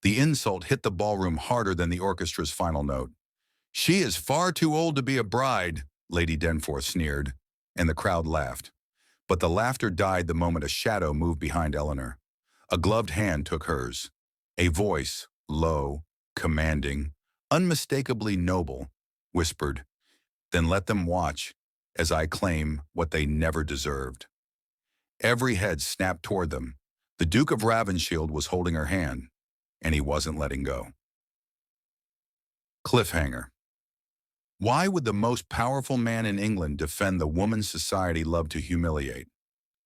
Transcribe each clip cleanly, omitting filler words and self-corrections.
The insult hit the ballroom harder than the orchestra's final note. "She is far too old to be a bride," Lady Denforth sneered, and the crowd laughed. But the laughter died the moment a shadow moved behind Eleanor. A gloved hand took hers. A voice, low, commanding, unmistakably noble, whispered, "Then let them watch, as I claim what they never deserved." Every head snapped toward them. The Duke of Ravenshield was holding her hand, and he wasn't letting go. Cliffhanger. Why would the most powerful man in England defend the woman society loved to humiliate?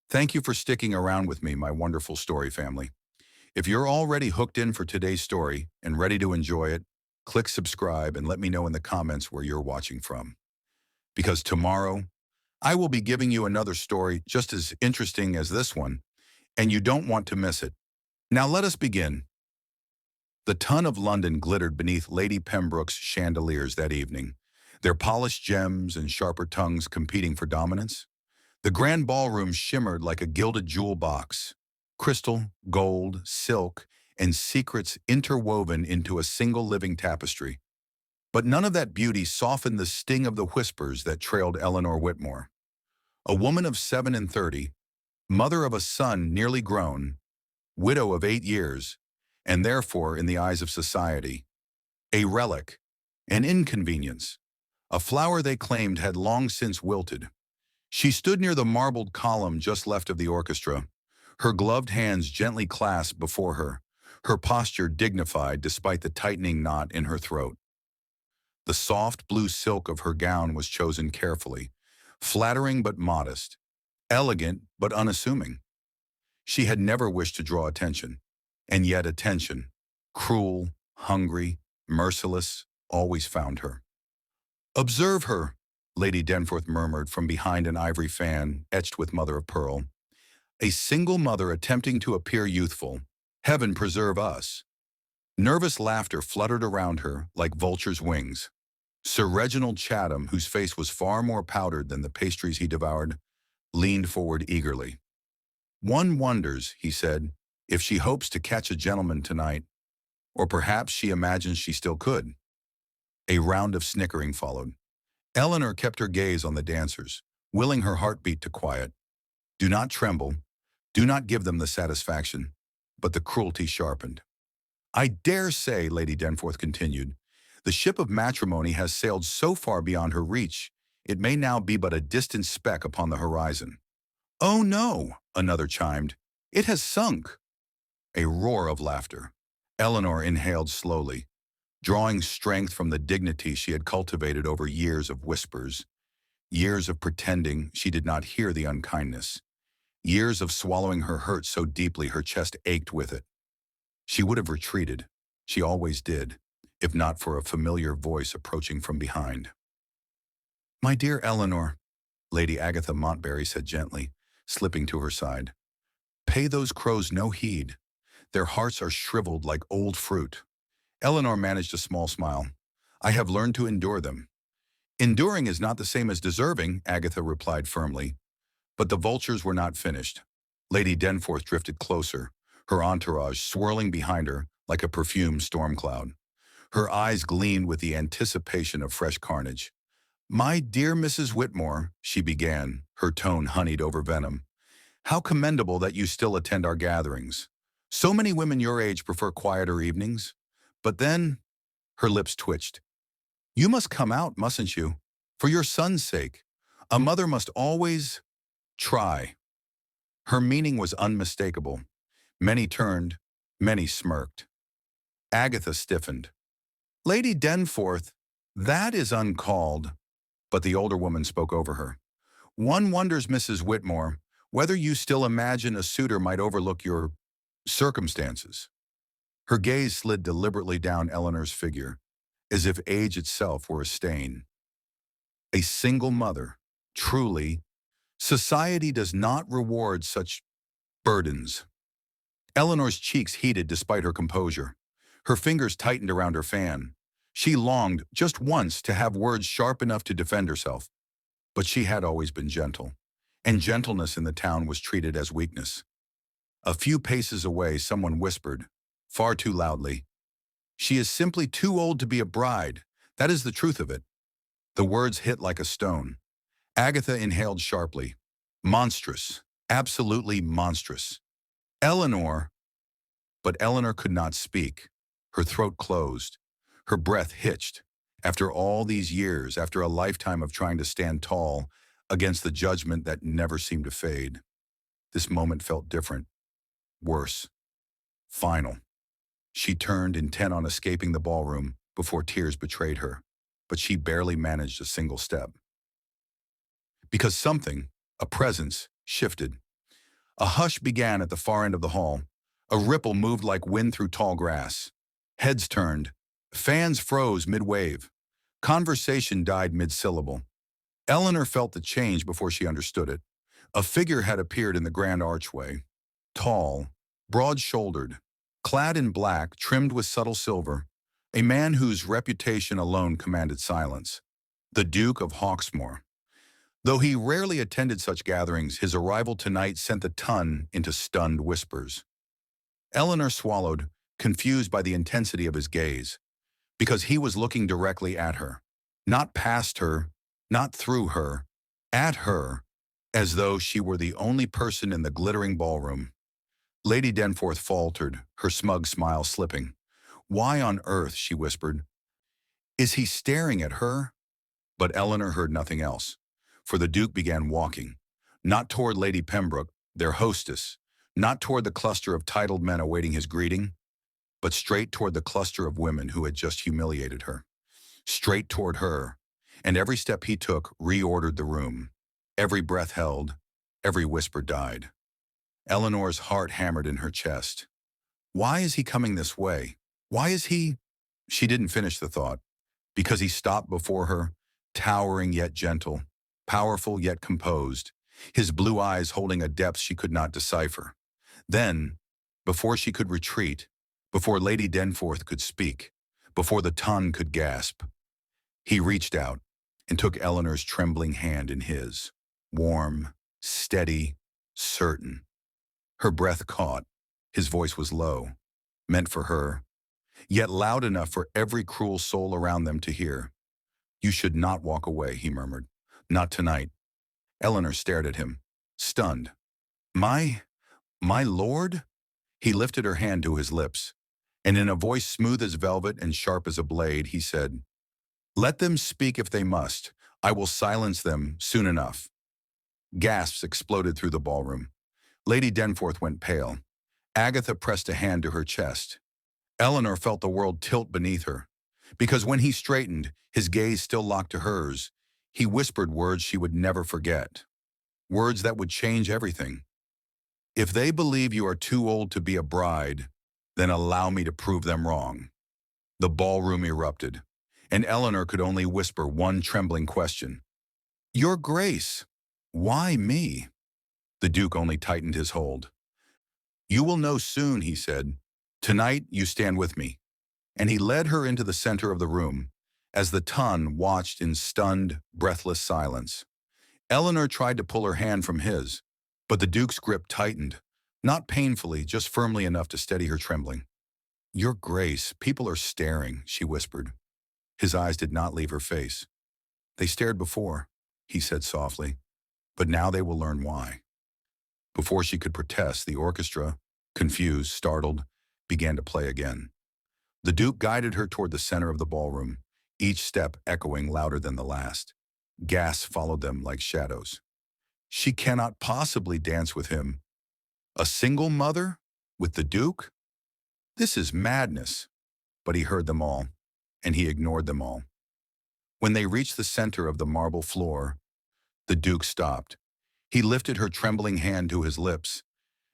Thank you for sticking around with me, my wonderful story family. If you're already hooked in for today's story and ready to enjoy it, click subscribe and let me know in the comments where you're watching from. Because tomorrow, I will be giving you another story just as interesting as this one, and you don't want to miss it. Now let us begin. The ton of London glittered beneath Lady Pembroke's chandeliers that evening, their polished gems and sharper tongues competing for dominance. The grand ballroom shimmered like a gilded jewel box, crystal, gold, silk, and secrets interwoven into a single living tapestry. But none of that beauty softened the sting of the whispers that trailed Eleanor Whitmore. A woman of 37, mother of a son nearly grown, widow of 8 years, and therefore, in the eyes of society, a relic, an inconvenience, a flower they claimed had long since wilted. She stood near the marbled column just left of the orchestra, her gloved hands gently clasped before her posture dignified despite the tightening knot in her throat. The soft blue silk of her gown was chosen carefully, flattering but modest, elegant but unassuming. She had never wished to draw attention, and yet attention, cruel, hungry, merciless, always found her. "Observe her," Lady Denforth murmured from behind an ivory fan etched with mother of pearl. "A single mother attempting to appear youthful. Heaven preserve us." Nervous laughter fluttered around her like vultures' wings. Sir Reginald Chatham, whose face was far more powdered than the pastries he devoured, leaned forward eagerly. "One wonders," he said, "if she hopes to catch a gentleman tonight, or perhaps she imagines she still could." A round of snickering followed. Eleanor kept her gaze on the dancers, willing her heartbeat to quiet. Do not tremble. Do not give them the satisfaction. But the cruelty sharpened. "I dare say," Lady Denforth continued, "the ship of matrimony has sailed so far beyond her reach, it may now be but a distant speck upon the horizon." "Oh no," another chimed. "It has sunk." A roar of laughter. Eleanor inhaled slowly, drawing strength from the dignity she had cultivated over years of whispers, years of pretending she did not hear the unkindness, years of swallowing her hurt so deeply her chest ached with it. She would have retreated, she always did, if not for a familiar voice approaching from behind. "My dear Eleanor," Lady Agatha Montbarry said gently, slipping to her side, "pay those crows no heed. Their hearts are shriveled like old fruit." Eleanor managed a small smile. "I have learned to endure them." "Enduring is not the same as deserving," Agatha replied firmly. But the vultures were not finished. Lady Denforth drifted closer, her entourage swirling behind her like a perfumed storm cloud. Her eyes gleamed with the anticipation of fresh carnage. "My dear Mrs. Whitmore," she began, her tone honeyed over venom, "how commendable that you still attend our gatherings. So many women your age prefer quieter evenings. But then," her lips twitched, "you must come out, mustn't you? For your son's sake. A mother must always try." Her meaning was unmistakable. Many turned, many smirked. Agatha stiffened. "Lady Denforth, that is uncalled." But the older woman spoke over her. "One wonders, Mrs. Whitmore, whether you still imagine a suitor might overlook your circumstances." Her gaze slid deliberately down Eleanor's figure, as if age itself were a stain. A single mother, truly, society does not reward such burdens. Eleanor's cheeks heated despite her composure. Her fingers tightened around her fan. She longed, just once, to have words sharp enough to defend herself. But she had always been gentle, and gentleness in the town was treated as weakness. A few paces away, someone whispered, far too loudly, She is simply too old to be a bride. That is the truth of it. The words hit like a stone. Agatha inhaled sharply. Monstrous. Absolutely monstrous. Eleanor. But Eleanor could not speak. Her throat closed. Her breath hitched. After all these years, after a lifetime of trying to stand tall against the judgment that never seemed to fade, this moment felt different, worse, final. She turned, intent on escaping the ballroom before tears betrayed her, but she barely managed a single step. Because something, a presence, shifted. A hush began at the far end of the hall. A ripple moved like wind through tall grass. Heads turned. Fans froze mid-wave. Conversation died mid-syllable. Eleanor felt the change before she understood it. A figure had appeared in the grand archway. Tall, broad-shouldered, clad in black, trimmed with subtle silver. A man whose reputation alone commanded silence. The Duke of Hawksmoor. Though he rarely attended such gatherings, his arrival tonight sent the ton into stunned whispers. Eleanor swallowed, confused by the intensity of his gaze, because he was looking directly at her. Not past her, not through her, at her, as though she were the only person in the glittering ballroom. Lady Denforth faltered, her smug smile slipping. "Why on earth?" she whispered. "Is he staring at her?" But Eleanor heard nothing else, for the Duke began walking, not toward Lady Pembroke, their hostess, not toward the cluster of titled men awaiting his greeting, but straight toward the cluster of women who had just humiliated her. Straight toward her, and every step he took reordered the room. Every breath held, every whisper died. Eleanor's heart hammered in her chest. Why is he coming this way? Why is he? She didn't finish the thought, because he stopped before her, towering yet gentle, powerful yet composed, his blue eyes holding a depth she could not decipher. Then, before she could retreat, before Lady Denforth could speak, before the ton could gasp, he reached out and took Eleanor's trembling hand in his, warm, steady, certain. Her breath caught. His voice was low, meant for her, yet loud enough for every cruel soul around them to hear. "You should not walk away," he murmured. "Not tonight." Eleanor stared at him, stunned. My lord?" He lifted her hand to his lips, and in a voice smooth as velvet and sharp as a blade, he said, "Let them speak if they must. I will silence them soon enough." Gasps exploded through the ballroom. Lady Denforth went pale. Agatha pressed a hand to her chest. Eleanor felt the world tilt beneath her, because when he straightened, his gaze still locked to hers, he whispered words she would never forget. Words that would change everything. "If they believe you are too old to be a bride, then allow me to prove them wrong." The ballroom erupted, and Eleanor could only whisper one trembling question. "Your Grace, why me?" The Duke only tightened his hold. "You will know soon," he said. "Tonight you stand with me." And he led her into the center of the room, as the ton watched in stunned, breathless silence. Eleanor tried to pull her hand from his, but the Duke's grip tightened, not painfully, just firmly enough to steady her trembling. "Your Grace, people are staring," she whispered. His eyes did not leave her face. "They stared before," he said softly, "but now they will learn why." Before she could protest, the orchestra, confused, startled, began to play again. The Duke guided her toward the center of the ballroom, each step echoing louder than the last. Gasps followed them like shadows. "She cannot possibly dance with him. A single mother? With the Duke? This is madness." But he heard them all, and he ignored them all. When they reached the center of the marble floor, the Duke stopped. He lifted her trembling hand to his lips,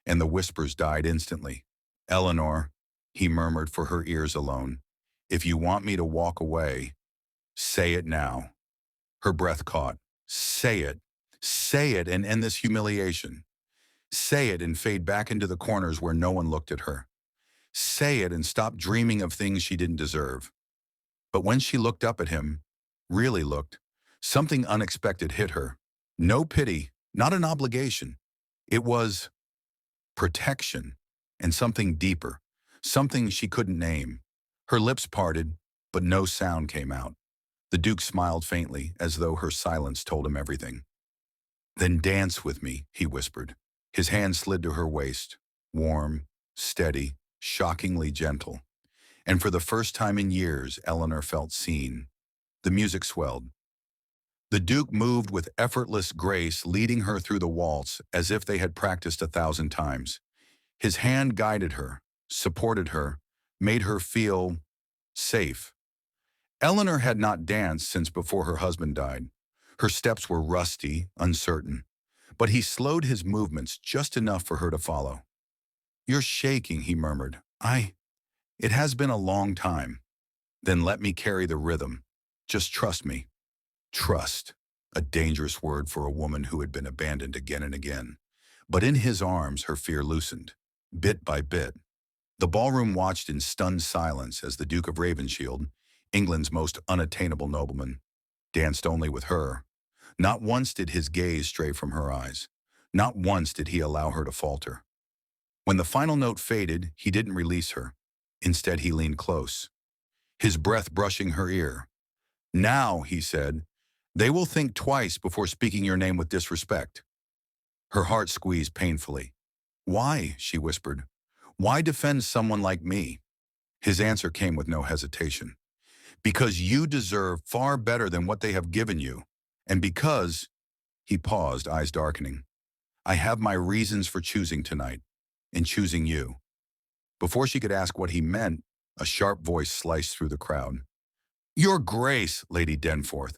and the whispers died instantly. "Eleanor," he murmured for her ears alone, "if you want me to walk away, say it now." Her breath caught. "Say it. Say it and end this humiliation. Say it and fade back into the corners where no one looked at her. Say it and stop dreaming of things she didn't deserve." But when she looked up at him, really looked, something unexpected hit her. No pity, not an obligation. It was protection, and something deeper, something she couldn't name. Her lips parted, but no sound came out. The Duke smiled faintly, as though her silence told him everything. "Then dance with me," he whispered. His hand slid to her waist, warm, steady, shockingly gentle. And for the first time in years, Eleanor felt seen. The music swelled. The Duke moved with effortless grace, leading her through the waltz as if they had practiced 1,000 times. His hand guided her, supported her, made her feel safe. Eleanor had not danced since before her husband died. Her steps were rusty, uncertain, but he slowed his movements just enough for her to follow. "You're shaking," he murmured. It has been a long time." "Then let me carry the rhythm. Just trust me." Trust, a dangerous word for a woman who had been abandoned again and again. But in his arms, her fear loosened, bit by bit. The ballroom watched in stunned silence as the Duke of Ravenshield, England's most unattainable nobleman, danced only with her. Not once did his gaze stray from her eyes. Not once did he allow her to falter. When the final note faded, he didn't release her. Instead, he leaned close, his breath brushing her ear. "Now," he said, "they will think twice before speaking your name with disrespect." Her heart squeezed painfully. "Why?" she whispered. "Why defend someone like me?" His answer came with no hesitation. "Because you deserve far better than what they have given you. And because," he paused, eyes darkening, "I have my reasons for choosing tonight, and choosing you." Before she could ask what he meant, a sharp voice sliced through the crowd. "Your Grace, Lady Denforth,"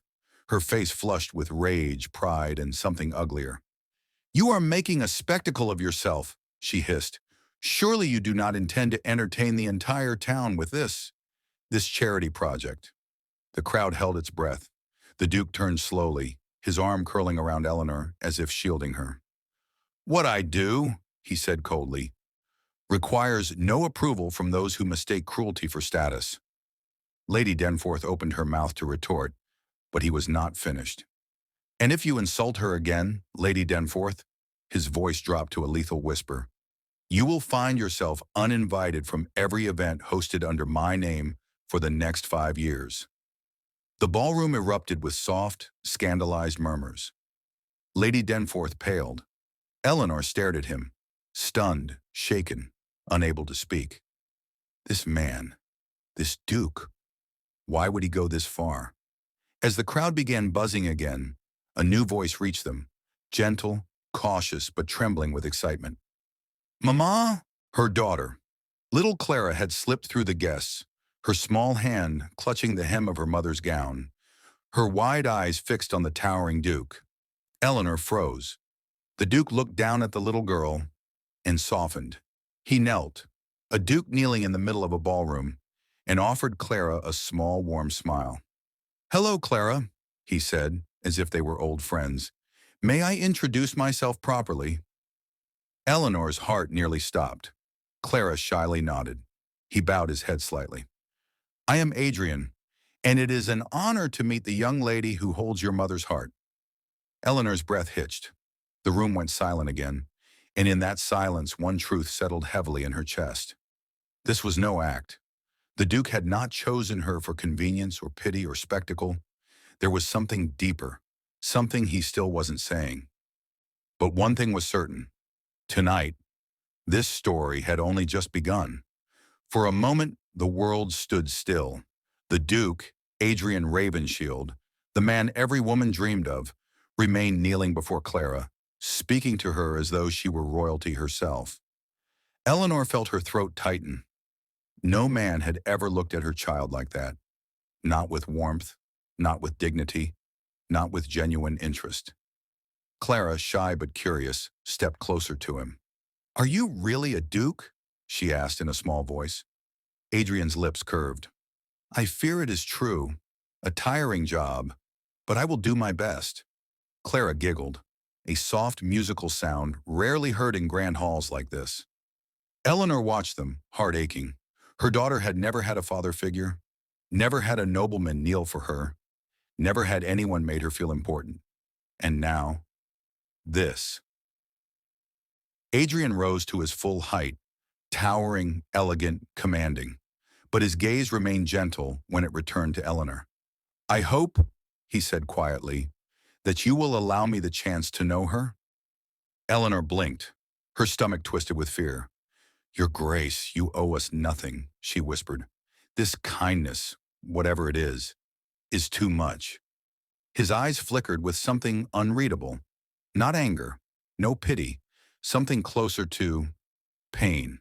her face flushed with rage, pride, and something uglier. "You are making a spectacle of yourself," she hissed. "Surely you do not intend to entertain the entire town with this charity project." The crowd held its breath. The Duke turned slowly, his arm curling around Eleanor as if shielding her. "What I do," he said coldly, "requires no approval from those who mistake cruelty for status." Lady Denforth opened her mouth to retort, but he was not finished. "And if you insult her again, Lady Denforth," his voice dropped to a lethal whisper, "you will find yourself uninvited from every event hosted under my name for the next 5 years." The ballroom erupted with soft, scandalized murmurs. Lady Denforth paled. Eleanor stared at him, stunned, shaken, unable to speak. This man, this Duke, why would he go this far? As the crowd began buzzing again, a new voice reached them, gentle, cautious, but trembling with excitement. "Mama!" Her daughter, little Clara, had slipped through the guests, her small hand clutching the hem of her mother's gown, her wide eyes fixed on the towering Duke. Eleanor froze. The Duke looked down at the little girl and softened. He knelt, a Duke kneeling in the middle of a ballroom, and offered Clara a small, warm smile. "Hello, Clara," he said, as if they were old friends. "May I introduce myself properly?" Eleanor's heart nearly stopped. Clara shyly nodded. He bowed his head slightly. "I am Adrian, and it is an honor to meet the young lady who holds your mother's heart." Eleanor's breath hitched. The room went silent again, and in that silence one truth settled heavily in her chest. This was no act. The Duke had not chosen her for convenience or pity or spectacle. There was something deeper, something he still wasn't saying. But one thing was certain. Tonight, this story had only just begun. For a moment, the world stood still. The Duke, Adrian Ravenshield, the man every woman dreamed of, remained kneeling before Clara, speaking to her as though she were royalty herself. Eleanor felt her throat tighten. No man had ever looked at her child like that. Not with warmth, not with dignity, not with genuine interest. Clara, shy but curious, stepped closer to him. "Are you really a Duke?" she asked in a small voice. Adrian's lips curved. "I fear it is true. A tiring job, but I will do my best." Clara giggled, a soft musical sound rarely heard in grand halls like this. Eleanor watched them, heart aching. Her daughter had never had a father figure, never had a nobleman kneel for her, never had anyone made her feel important. And now, this. Adrian rose to his full height, towering, elegant, commanding. but his gaze remained gentle when it returned to Eleanor. "I hope," he said quietly, "that you will allow me the chance to know her?" Eleanor blinked, her stomach twisted with fear. "Your Grace, you owe us nothing," she whispered. "This kindness, whatever it is too much." His eyes flickered with something unreadable. Not anger, no pity, something closer to pain.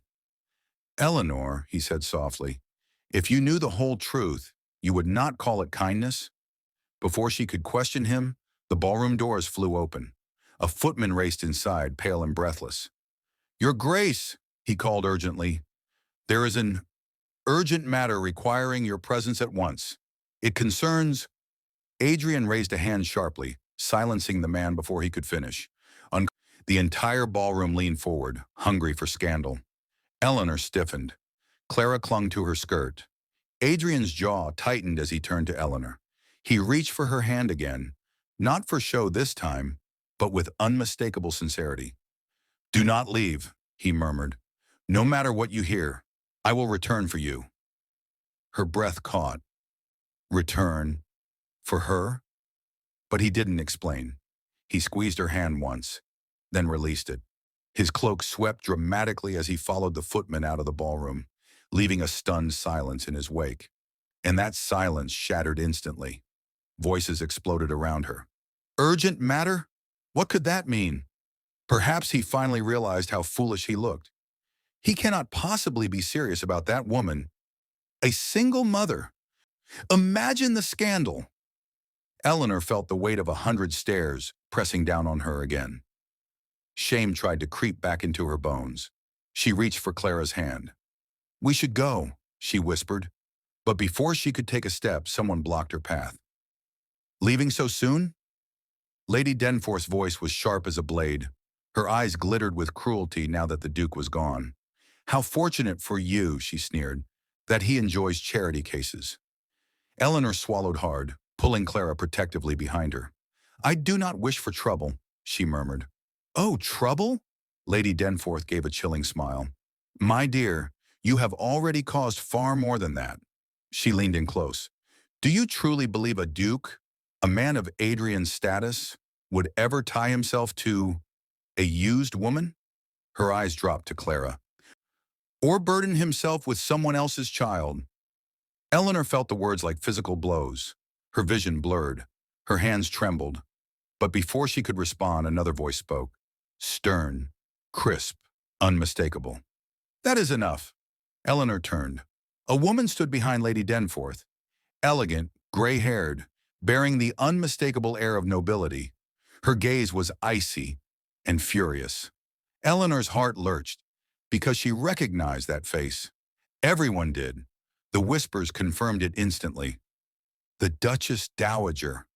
"Eleanor," he said softly, "if you knew the whole truth, you would not call it kindness?" Before she could question him, the ballroom doors flew open. A footman raced inside, pale and breathless. "Your Grace," he called urgently, "there is an urgent matter requiring your presence at once. It concerns—" Adrian raised a hand sharply, silencing the man before he could finish. The entire ballroom leaned forward, hungry for scandal. Eleanor stiffened. Clara clung to her skirt. Adrian's jaw tightened as he turned to Eleanor. He reached for her hand again, not for show this time, but with unmistakable sincerity. "Do not leave," he murmured. "No matter what you hear, I will return for you." Her breath caught. Return? For her? But he didn't explain. He squeezed her hand once, then released it. His cloak swept dramatically as he followed the footman out of the ballroom, leaving a stunned silence in his wake. And that silence shattered instantly. Voices exploded around her. Urgent matter? What could that mean? Perhaps he finally realized how foolish he looked. He cannot possibly be serious about that woman. A single mother. Imagine the scandal. Eleanor felt the weight of 100 stares pressing down on her again. Shame tried to creep back into her bones. She reached for Clara's hand. "We should go," she whispered. But before she could take a step, someone blocked her path. "Leaving so soon?" Lady Denforth's voice was sharp as a blade. Her eyes glittered with cruelty now that the Duke was gone. "How fortunate for you," she sneered, "that he enjoys charity cases." Eleanor swallowed hard, pulling Clara protectively behind her. "I do not wish for trouble," she murmured. "Oh, trouble?" Lady Denforth gave a chilling smile. "My dear, you have already caused far more than that." She leaned in close. "Do you truly believe a duke, a man of Adrian's status, would ever tie himself to a used woman?" Her eyes dropped to Clara. "Or burden himself with someone else's child?" Eleanor felt the words like physical blows. Her vision blurred. Her hands trembled. But before she could respond, another voice spoke. Stern, crisp, unmistakable. "That is enough." Eleanor turned. A woman stood behind Lady Denforth, elegant, gray-haired, bearing the unmistakable air of nobility. Her gaze was icy and furious. Eleanor's heart lurched because she recognized that face. Everyone did. The whispers confirmed it instantly. The Duchess Dowager.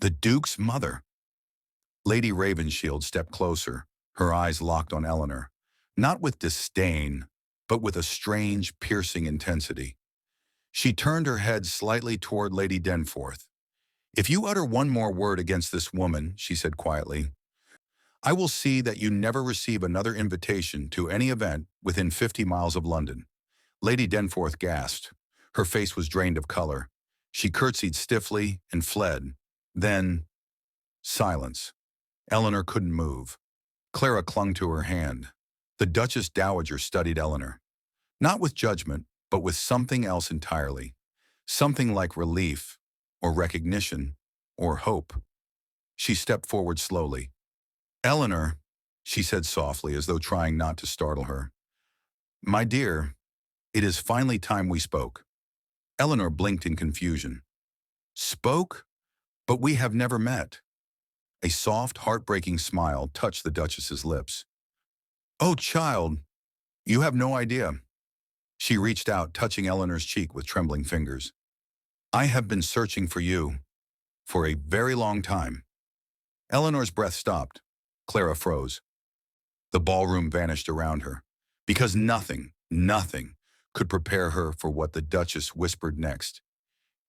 The Duke's mother. Lady Ravenshield stepped closer, her eyes locked on Eleanor, not with disdain, but with a strange, piercing intensity. She turned her head slightly toward Lady Denforth. "If you utter one more word against this woman," she said quietly, "I will see that you never receive another invitation to any event within 50 miles of London." Lady Denforth gasped. Her face was drained of color. She curtsied stiffly and fled. Then, silence. Eleanor couldn't move. Clara clung to her hand. The Duchess Dowager studied Eleanor. Not with judgment, but with something else entirely. Something like relief, or recognition, or hope. She stepped forward slowly. "Eleanor," she said softly, as though trying not to startle her. "My dear, it is finally time we spoke." Eleanor blinked in confusion. "Spoke? But we have never met." A soft, heartbreaking smile touched the Duchess's lips. "Oh, child, you have no idea." She reached out, touching Eleanor's cheek with trembling fingers. "I have been searching for you for a very long time." Eleanor's breath stopped. Clara froze. The ballroom vanished around her, because nothing could prepare her for what the Duchess whispered next.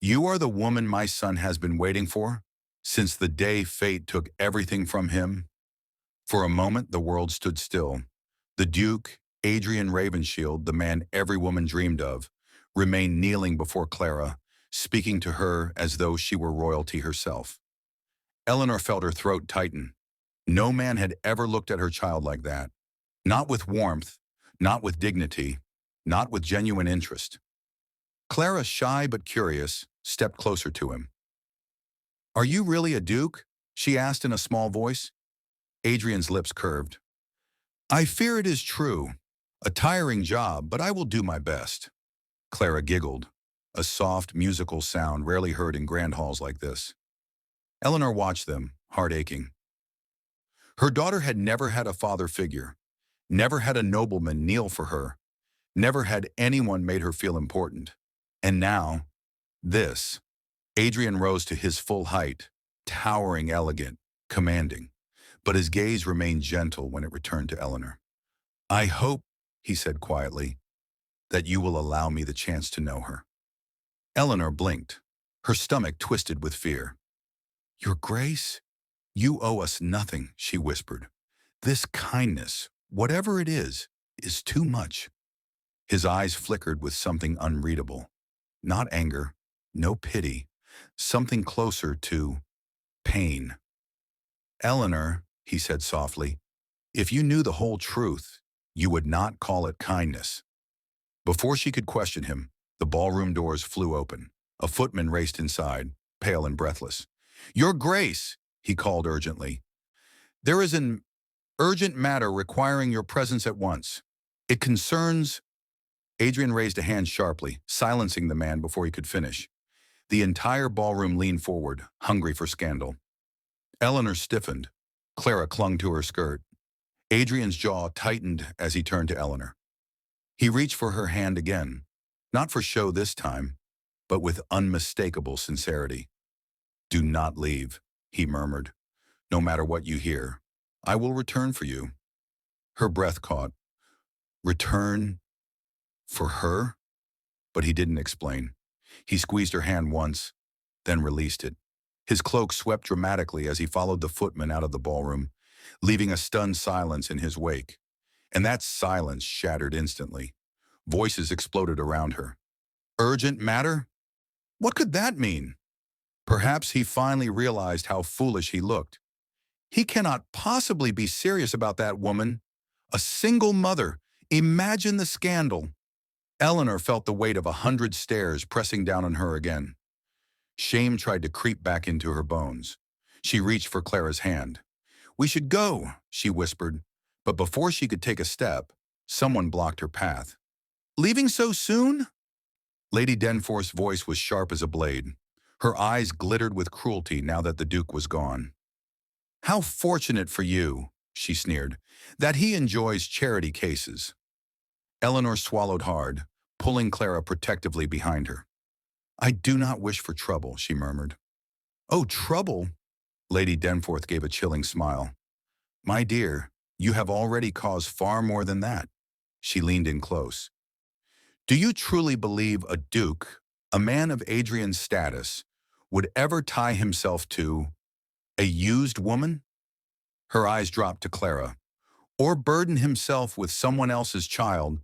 "You are the woman my son has been waiting for, since the day fate took everything from him." For a moment, the world stood still. The Duke, Adrian Ravenshield, the man every woman dreamed of, remained kneeling before Clara, speaking to her as though she were royalty herself. Eleanor felt her throat tighten. No man had ever looked at her child like that. Not with warmth, not with dignity, not with genuine interest. Clara, shy but curious, stepped closer to him. "Are you really a duke?" she asked in a small voice. Adrian's lips curved. "I fear it is true. A tiring job, but I will do my best." Clara giggled, a soft, musical sound rarely heard in grand halls like this. Eleanor watched them, heart aching. Her daughter had never had a father figure, never had a nobleman kneel for her, never had anyone made her feel important. And now, this. Adrian rose to his full height, towering, elegant, commanding. But his gaze remained gentle when it returned to Eleanor. "I hope," he said quietly, "that you will allow me the chance to know her." Eleanor blinked, her stomach twisted with fear. "Your Grace, you owe us nothing," she whispered. "This kindness, whatever it is too much." His eyes flickered with something unreadable. Not anger, no pity, something closer to pain. "Eleanor," he said softly, "if you knew the whole truth, you would not call it kindness." Before she could question him, the ballroom doors flew open. A footman raced inside, pale and breathless. "Your Grace," he called urgently, "there is an urgent matter requiring your presence at once. It concerns—" Adrian raised a hand sharply, silencing the man before he could finish. The entire ballroom leaned forward, hungry for scandal. Eleanor stiffened. Clara clung to her skirt. Adrian's jaw tightened as he turned to Eleanor. He reached for her hand again, not for show this time, but with unmistakable sincerity. "Do not leave," he murmured. "No matter what you hear, I will return for you." Her breath caught. Return for her? But he didn't explain. He squeezed her hand once, then released it. His cloak swept dramatically as he followed the footman out of the ballroom, leaving a stunned silence in his wake. And that silence shattered instantly. Voices exploded around her. Urgent matter? What could that mean? Perhaps he finally realized how foolish he looked. He cannot possibly be serious about that woman. A single mother. Imagine the scandal. Eleanor felt the weight of 100 stares pressing down on her again. Shame tried to creep back into her bones. She reached for Clara's hand. "We should go," she whispered, but before she could take a step, someone blocked her path. "Leaving so soon?" Lady Denforth's voice was sharp as a blade. Her eyes glittered with cruelty now that the Duke was gone. "How fortunate for you," she sneered, "that he enjoys charity cases." Eleanor swallowed hard, pulling Clara protectively behind her. "I do not wish for trouble," she murmured. "Oh, trouble?" Lady Denforth gave a chilling smile. "My dear, you have already caused far more than that." She leaned in close. "Do you truly believe a duke, a man of Adrian's status, would ever tie himself to a used woman?" Her eyes dropped to Clara. "Or burden himself with someone else's child?"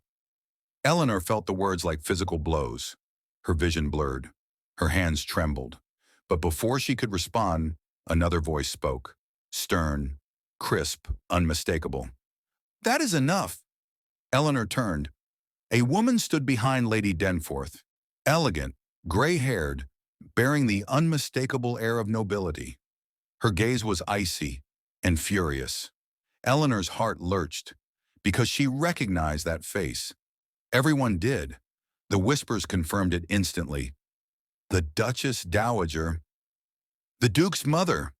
Eleanor felt the words like physical blows. Her vision blurred. Her hands trembled. But before she could respond, another voice spoke. Stern, crisp, unmistakable. "That is enough." Eleanor turned. A woman stood behind Lady Denforth, elegant, gray-haired, bearing the unmistakable air of nobility. Her gaze was icy and furious. Eleanor's heart lurched, because she recognized that face. Everyone did. The whispers confirmed it instantly. The Duchess Dowager. The Duke's mother.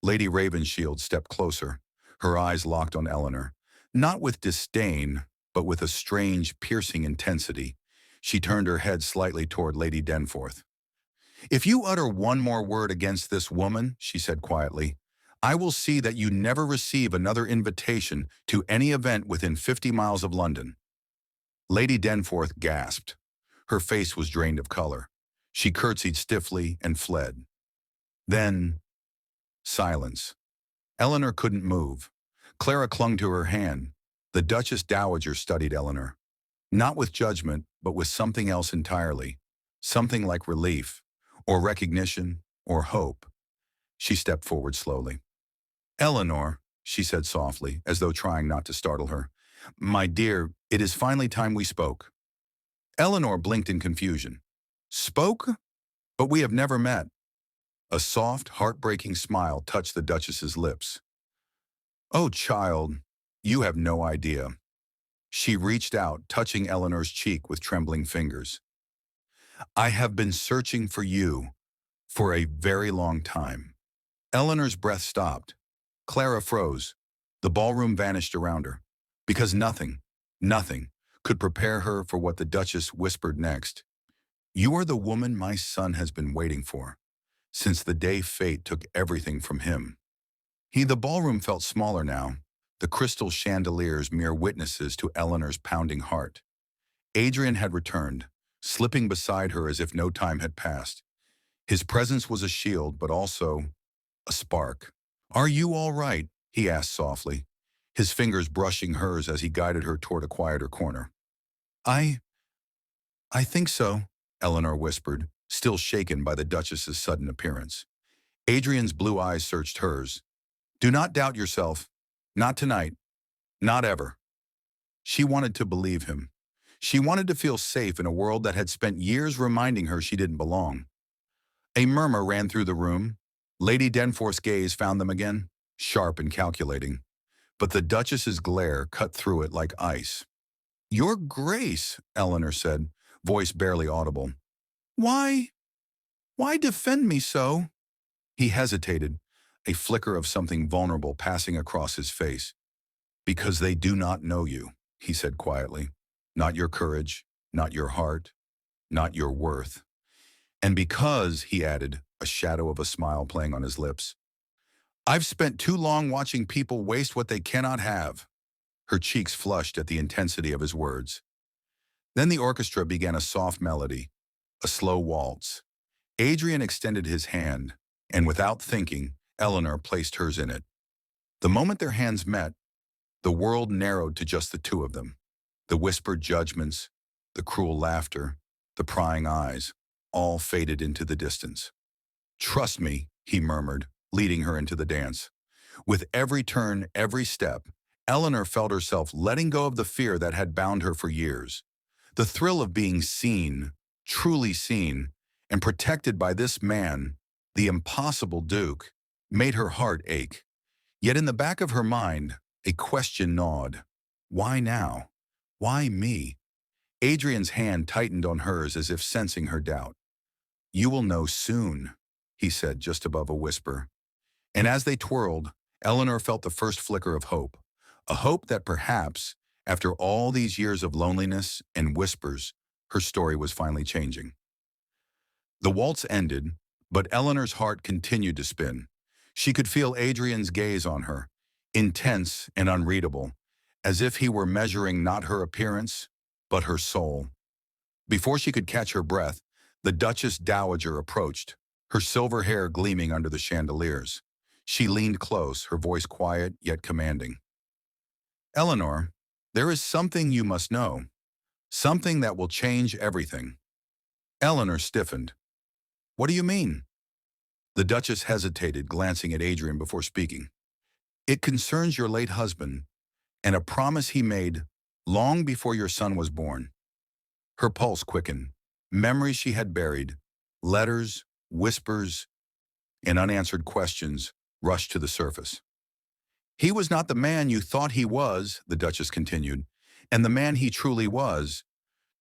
Lady Ravenshield stepped closer, her eyes locked on Eleanor. Not with disdain, but with a strange, piercing intensity. She turned her head slightly toward Lady Denforth. "If you utter one more word against this woman," she said quietly, "I will see that you never receive another invitation to any event within 50 miles of London." Lady Denforth gasped. Her face was drained of color. She curtsied stiffly and fled. Then, silence. Eleanor couldn't move. Clara clung to her hand. The Duchess Dowager studied Eleanor. Not with judgment, but with something else entirely. Something like relief, or recognition, or hope. She stepped forward slowly. Eleanor, she said softly, as though trying not to startle her. My dear, it is finally time we spoke. Eleanor blinked in confusion. Spoke? But we have never met. A soft, heartbreaking smile touched the Duchess's lips. Oh, child, you have no idea. She reached out, touching Eleanor's cheek with trembling fingers. I have been searching for you for a very long time. Eleanor's breath stopped. Clara froze. The ballroom vanished around her. Because nothing, could prepare her for what the Duchess whispered next. You are the woman my son has been waiting for, since the day fate took everything from him. The ballroom felt smaller now, the crystal chandeliers mere witnesses to Eleanor's pounding heart. Adrian had returned, slipping beside her as if no time had passed. His presence was a shield, but also a spark. Are you all right? He asked softly, his fingers brushing hers as he guided her toward a quieter corner. I think so, Eleanor whispered, still shaken by the Duchess's sudden appearance. Adrian's blue eyes searched hers. Do not doubt yourself. Not tonight. Not ever. She wanted to believe him. She wanted to feel safe in a world that had spent years reminding her she didn't belong. A murmur ran through the room. Lady Denforth's gaze found them again, sharp and calculating. But the Duchess's glare cut through it like ice. Your Grace, Eleanor said, voice barely audible. Why defend me so? He hesitated, a flicker of something vulnerable passing across his face. Because they do not know you, he said quietly. Not your courage, not your heart, not your worth. And because, he added, a shadow of a smile playing on his lips, I've spent too long watching people waste what they cannot have. Her cheeks flushed at the intensity of his words. Then the orchestra began a soft melody, a slow waltz. Adrian extended his hand, and without thinking, Eleanor placed hers in it. The moment their hands met, the world narrowed to just the two of them. The whispered judgments, the cruel laughter, the prying eyes, all faded into the distance. Trust me, he murmured, leading her into the dance. With every turn, every step, Eleanor felt herself letting go of the fear that had bound her for years. The thrill of being seen, truly seen, and protected by this man, the impossible Duke, made her heart ache. Yet in the back of her mind, a question gnawed. Why now? Why me? Adrian's hand tightened on hers as if sensing her doubt. You will know soon, he said just above a whisper. And as they twirled, Eleanor felt the first flicker of hope. A hope that perhaps, after all these years of loneliness and whispers, her story was finally changing. The waltz ended, but Eleanor's heart continued to spin. She could feel Adrian's gaze on her, intense and unreadable, as if he were measuring not her appearance, but her soul. Before she could catch her breath, the Duchess Dowager approached, her silver hair gleaming under the chandeliers. She leaned close, her voice quiet yet commanding. Eleanor, there is something you must know, something that will change everything. Eleanor stiffened. What do you mean? The Duchess hesitated, glancing at Adrian before speaking. It concerns your late husband, and a promise he made long before your son was born. Her pulse quickened. Memories she had buried, letters, whispers, and unanswered questions rushed to the surface. He was not the man you thought he was, the Duchess continued, and the man he truly was,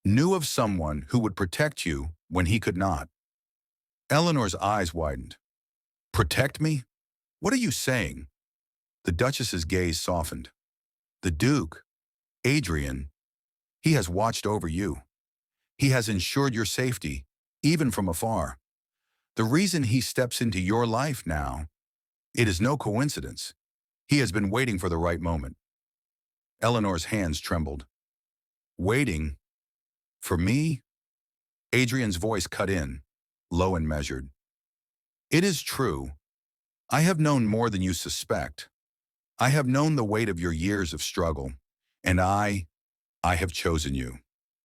knew of someone who would protect you when he could not. Eleanor's eyes widened. Protect me? What are you saying? The Duchess's gaze softened. The Duke, Adrian, he has watched over you. He has ensured your safety, even from afar. The reason he steps into your life now, it is no coincidence. He has been waiting for the right moment. Eleanor's hands trembled. Waiting? For me? Adrian's voice cut in, low and measured. It is true. I have known more than you suspect. I have known the weight of your years of struggle, and I have chosen you.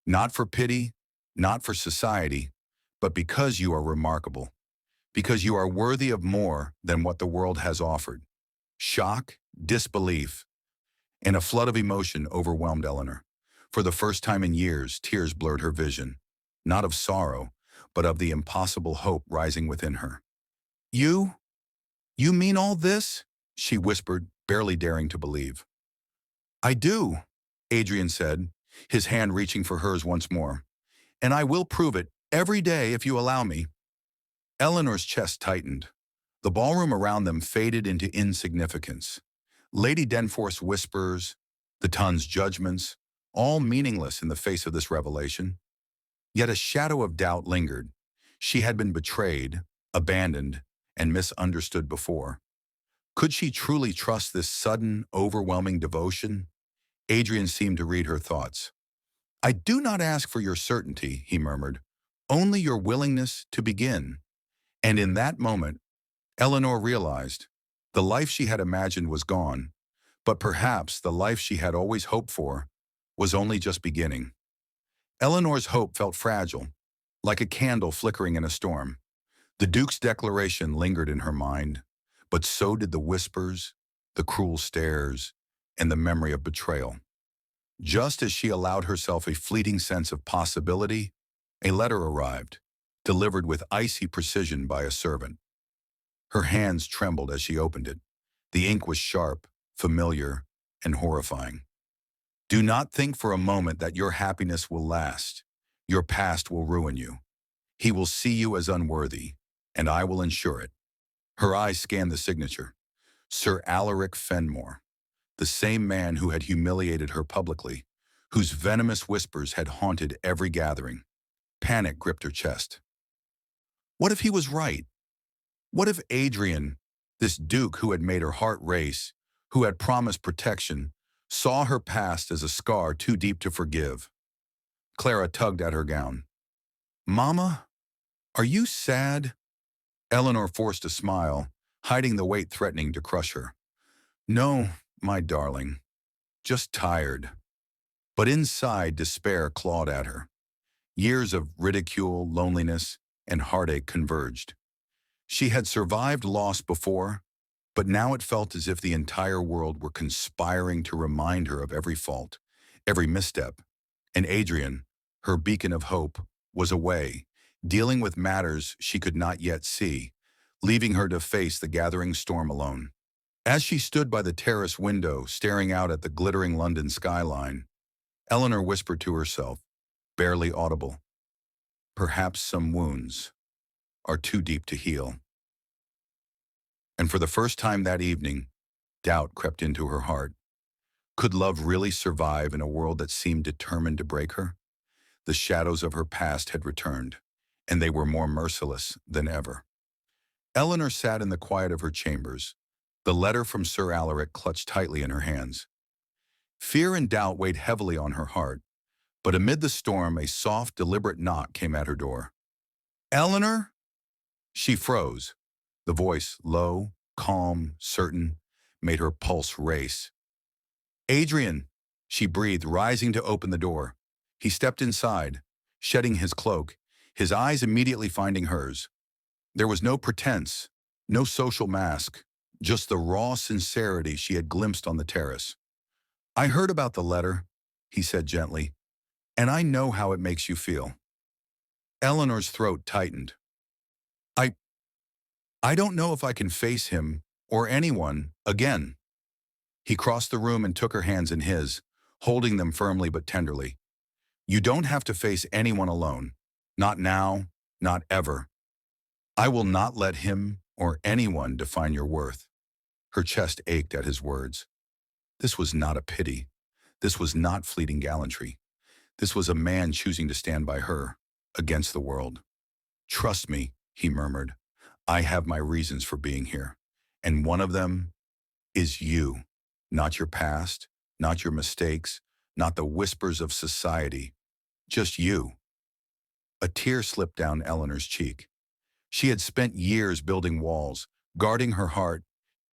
Not for pity, not for society, but because you are remarkable, because you are worthy of more than what the world has offered. Shock, disbelief, and a flood of emotion overwhelmed Eleanor. For the first time in years, tears blurred her vision, not of sorrow, but of the impossible hope rising within her. You? You mean all this? She whispered, barely daring to believe. I do, Adrian said, his hand reaching for hers once more. And I will prove it every day if you allow me. Eleanor's chest tightened. The ballroom around them faded into insignificance. Lady Denforth's whispers, the Tun's judgments, all meaningless in the face of this revelation. Yet a shadow of doubt lingered. She had been betrayed, abandoned, and misunderstood before. Could she truly trust this sudden, overwhelming devotion? Adrian seemed to read her thoughts. I do not ask for your certainty, he murmured, only your willingness to begin. And in that moment, Eleanor realized the life she had imagined was gone, but perhaps the life she had always hoped for was only just beginning. Eleanor's hope felt fragile, like a candle flickering in a storm. The Duke's declaration lingered in her mind, but so did the whispers, the cruel stares, and the memory of betrayal. Just as she allowed herself a fleeting sense of possibility, a letter arrived, delivered with icy precision by a servant. Her hands trembled as she opened it. The ink was sharp, familiar, and horrifying. Do not think for a moment that your happiness will last. Your past will ruin you. He will see you as unworthy, and I will ensure it. Her eyes scanned the signature. Sir Alaric Fenmore, the same man who had humiliated her publicly, whose venomous whispers had haunted every gathering. Panic gripped her chest. What if he was right? What if Adrian, this Duke who had made her heart race, who had promised protection, saw her past as a scar too deep to forgive? Clara tugged at her gown. Mama, are you sad? Eleanor forced a smile, hiding the weight threatening to crush her. No, my darling, just tired. But inside, despair clawed at her. Years of ridicule, loneliness, and heartache converged. She had survived loss before, but now it felt as if the entire world were conspiring to remind her of every fault, every misstep. And Adrian, her beacon of hope, was away, dealing with matters she could not yet see, leaving her to face the gathering storm alone. As she stood by the terrace window, staring out at the glittering London skyline, Eleanor whispered to herself, barely audible, perhaps some wounds are too deep to heal. And for the first time that evening, doubt crept into her heart. Could love really survive in a world that seemed determined to break her? The shadows of her past had returned, and they were more merciless than ever. Eleanor sat in the quiet of her chambers, the letter from Sir Alaric clutched tightly in her hands. Fear and doubt weighed heavily on her heart, but amid the storm, a soft, deliberate knock came at her door. Eleanor? She froze. The voice, low, calm, certain, made her pulse race. Adrian, she breathed, rising to open the door. He stepped inside, shedding his cloak, his eyes immediately finding hers. There was no pretense, no social mask, just the raw sincerity she had glimpsed on the terrace. I heard about the letter, he said gently, and I know how it makes you feel. Eleanor's throat tightened. I don't know if I can face him or anyone again. He crossed the room and took her hands in his, holding them firmly but tenderly. You don't have to face anyone alone. Not now, not ever. I will not let him or anyone define your worth. Her chest ached at his words. This was not a pity. This was not fleeting gallantry. This was a man choosing to stand by her, against the world. Trust me, he murmured. I have my reasons for being here, and one of them is you. Not your past, not your mistakes, not the whispers of society. Just you. A tear slipped down Eleanor's cheek. She had spent years building walls, guarding her heart,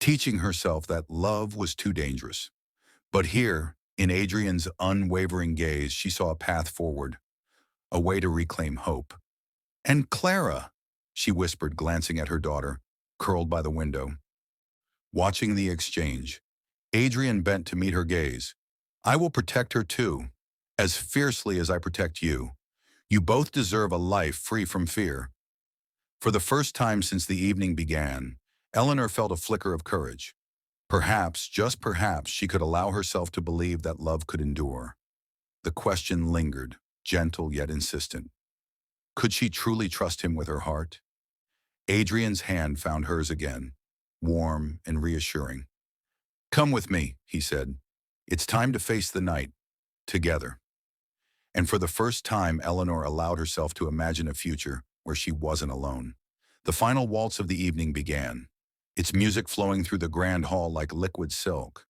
teaching herself that love was too dangerous. But here, in Adrian's unwavering gaze, she saw a path forward, a way to reclaim hope. "And Clara," she whispered, glancing at her daughter, curled by the window. Watching the exchange, Adrian bent to meet her gaze. "I will protect her too, as fiercely as I protect you. You both deserve a life free from fear." For the first time since the evening began, Eleanor felt a flicker of courage. Perhaps, just perhaps, she could allow herself to believe that love could endure. The question lingered, gentle yet insistent. Could she truly trust him with her heart? Adrian's hand found hers again, warm and reassuring. "Come with me," he said. "It's time to face the night, together." And for the first time, Eleanor allowed herself to imagine a future where she wasn't alone. The final waltz of the evening began, its music flowing through the grand hall like liquid silk.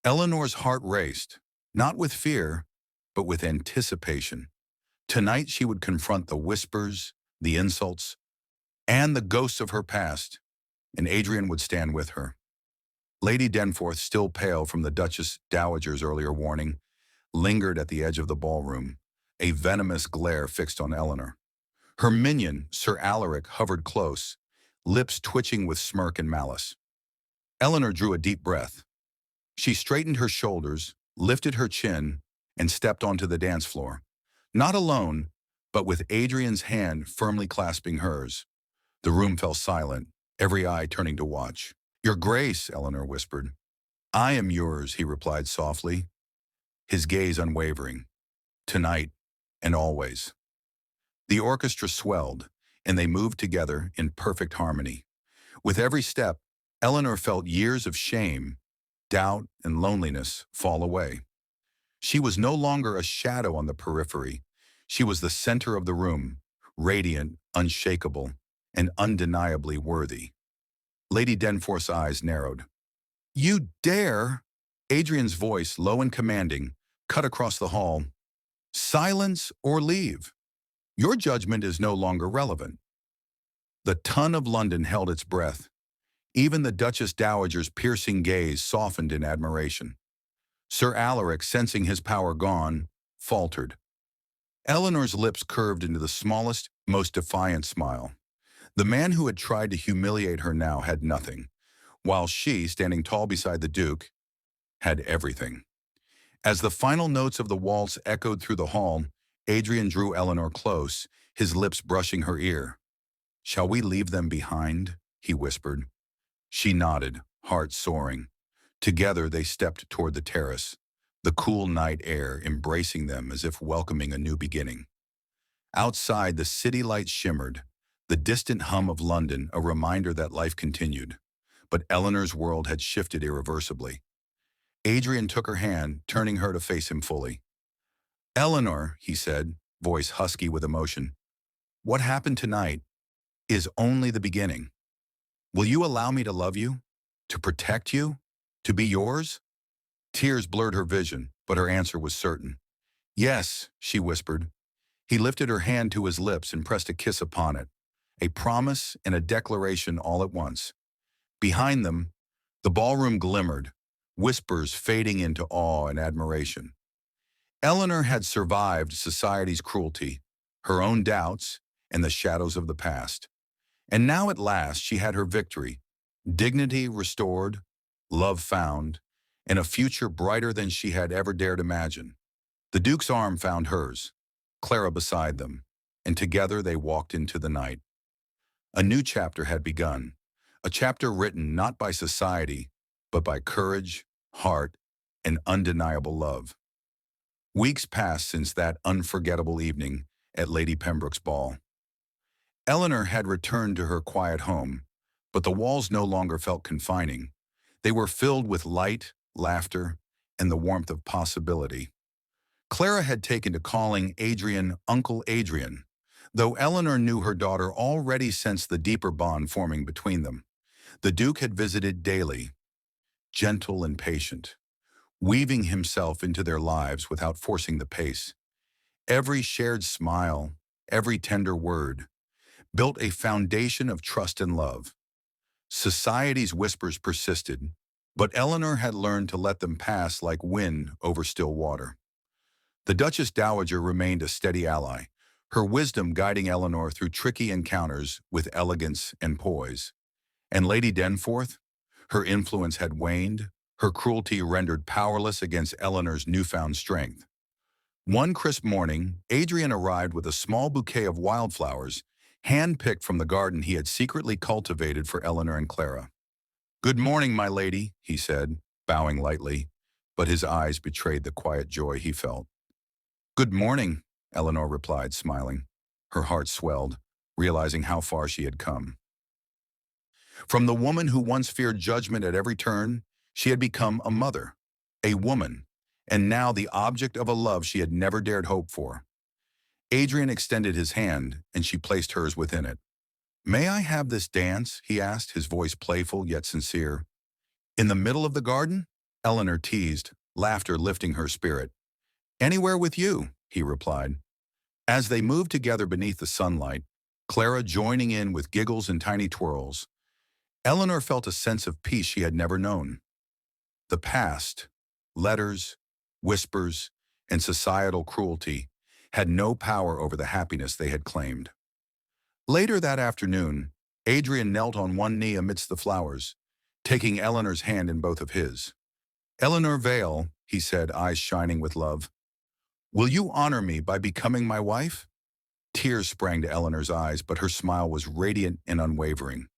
Eleanor's heart raced, not with fear, but with anticipation. Tonight she would confront the whispers, the insults, and the ghosts of her past, and Adrian would stand with her. Lady Denforth, still pale from the Duchess Dowager's earlier warning, lingered at the edge of the ballroom, a venomous glare fixed on Eleanor. Her minion, Sir Alaric, hovered close, lips twitching with smirk and malice. Eleanor drew a deep breath. She straightened her shoulders, lifted her chin, and stepped onto the dance floor. Not alone, but with Adrian's hand firmly clasping hers. The room fell silent, every eye turning to watch. "Your Grace," Eleanor whispered. "I am yours," he replied softly, his gaze unwavering. "Tonight and always." The orchestra swelled, and they moved together in perfect harmony. With every step, Eleanor felt years of shame, doubt, and loneliness fall away. She was no longer a shadow on the periphery. She was the center of the room, radiant, unshakable, and undeniably worthy. Lady Denforth's eyes narrowed. "You dare?" Adrian's voice, low and commanding, cut across the hall. "Silence or leave. Your judgment is no longer relevant." The ton of London held its breath. Even the Duchess Dowager's piercing gaze softened in admiration. Sir Alaric, sensing his power gone, faltered. Eleanor's lips curved into the smallest, most defiant smile. The man who had tried to humiliate her now had nothing, while she, standing tall beside the Duke, had everything. As the final notes of the waltz echoed through the hall, Adrian drew Eleanor close, his lips brushing her ear. "Shall we leave them behind?" he whispered. She nodded, heart soaring. Together they stepped toward the terrace, the cool night air embracing them as if welcoming a new beginning. Outside, the city lights shimmered, the distant hum of London a reminder that life continued. But Eleanor's world had shifted irreversibly. Adrian took her hand, turning her to face him fully. "Eleanor," he said, voice husky with emotion, "what happened tonight is only the beginning. Will you allow me to love you? To protect you? To be yours?" Tears blurred her vision, but her answer was certain. "Yes," she whispered. He lifted her hand to his lips and pressed a kiss upon it, a promise and a declaration all at once. Behind them, the ballroom glimmered, whispers fading into awe and admiration. Eleanor had survived society's cruelty, her own doubts, and the shadows of the past. And now at last she had her victory, dignity restored, love found, and a future brighter than she had ever dared imagine. The Duke's arm found hers, Clara beside them, and together they walked into the night. A new chapter had begun, a chapter written not by society, but by courage, heart, and undeniable love. Weeks passed since that unforgettable evening at Lady Pembroke's ball. Eleanor had returned to her quiet home, but the walls no longer felt confining. They were filled with light, laughter, and the warmth of possibility. Clara had taken to calling Adrian Uncle Adrian, though Eleanor knew her daughter already sensed the deeper bond forming between them. The Duke had visited daily, gentle and patient, weaving himself into their lives without forcing the pace. Every shared smile, every tender word, built a foundation of trust and love. Society's whispers persisted, but Eleanor had learned to let them pass like wind over still water. The Duchess Dowager remained a steady ally, her wisdom guiding Eleanor through tricky encounters with elegance and poise. And Lady Denforth? Her influence had waned, her cruelty rendered powerless against Eleanor's newfound strength. One crisp morning, Adrian arrived with a small bouquet of wildflowers, hand-picked from the garden he had secretly cultivated for Eleanor and Clara. "Good morning, my lady," he said, bowing lightly, but his eyes betrayed the quiet joy he felt. "Good morning," Eleanor replied, smiling. Her heart swelled, realizing how far she had come. From the woman who once feared judgment at every turn, she had become a mother, a woman, and now the object of a love she had never dared hope for. Adrian extended his hand, and she placed hers within it. "May I have this dance?" he asked, his voice playful yet sincere. "In the middle of the garden?" Eleanor teased, laughter lifting her spirit. "Anywhere with you," he replied. As they moved together beneath the sunlight, Clara joining in with giggles and tiny twirls, Eleanor felt a sense of peace she had never known. The past, letters, whispers, and societal cruelty had no power over the happiness they had claimed. Later that afternoon, Adrian knelt on one knee amidst the flowers, taking Eleanor's hand in both of his. "Eleanor Vale," he said, eyes shining with love, "will you honor me by becoming my wife?" Tears sprang to Eleanor's eyes, but her smile was radiant and unwavering.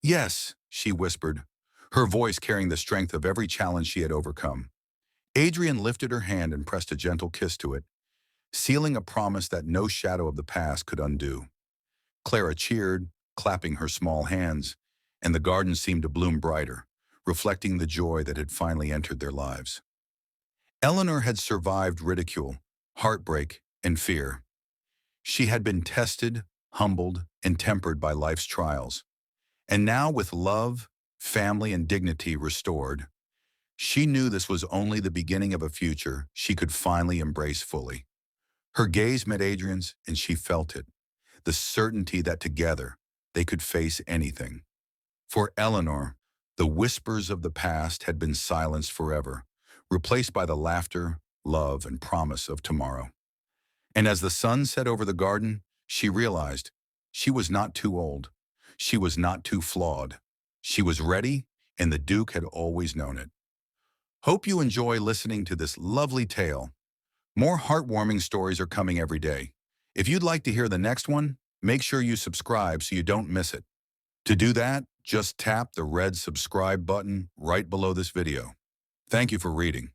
"Yes," she whispered, her voice carrying the strength of every challenge she had overcome. Adrian lifted her hand and pressed a gentle kiss to it, sealing a promise that no shadow of the past could undo. Clara cheered, clapping her small hands, and the garden seemed to bloom brighter, reflecting the joy that had finally entered their lives. Eleanor had survived ridicule, heartbreak, and fear. She had been tested, humbled, and tempered by life's trials. And now, with love, family, and dignity restored, she knew this was only the beginning of a future she could finally embrace fully. Her gaze met Adrian's, and she felt it, the certainty that together they could face anything. For Eleanor, the whispers of the past had been silenced forever, replaced by the laughter, love, and promise of tomorrow. And as the sun set over the garden, she realized she was not too old. She was not too flawed. She was ready, and the Duke had always known it. Hope you enjoy listening to this lovely tale. More heartwarming stories are coming every day. If you'd like to hear the next one, make sure you subscribe so you don't miss it. To do that, just tap the red subscribe button right below this video. Thank you for reading.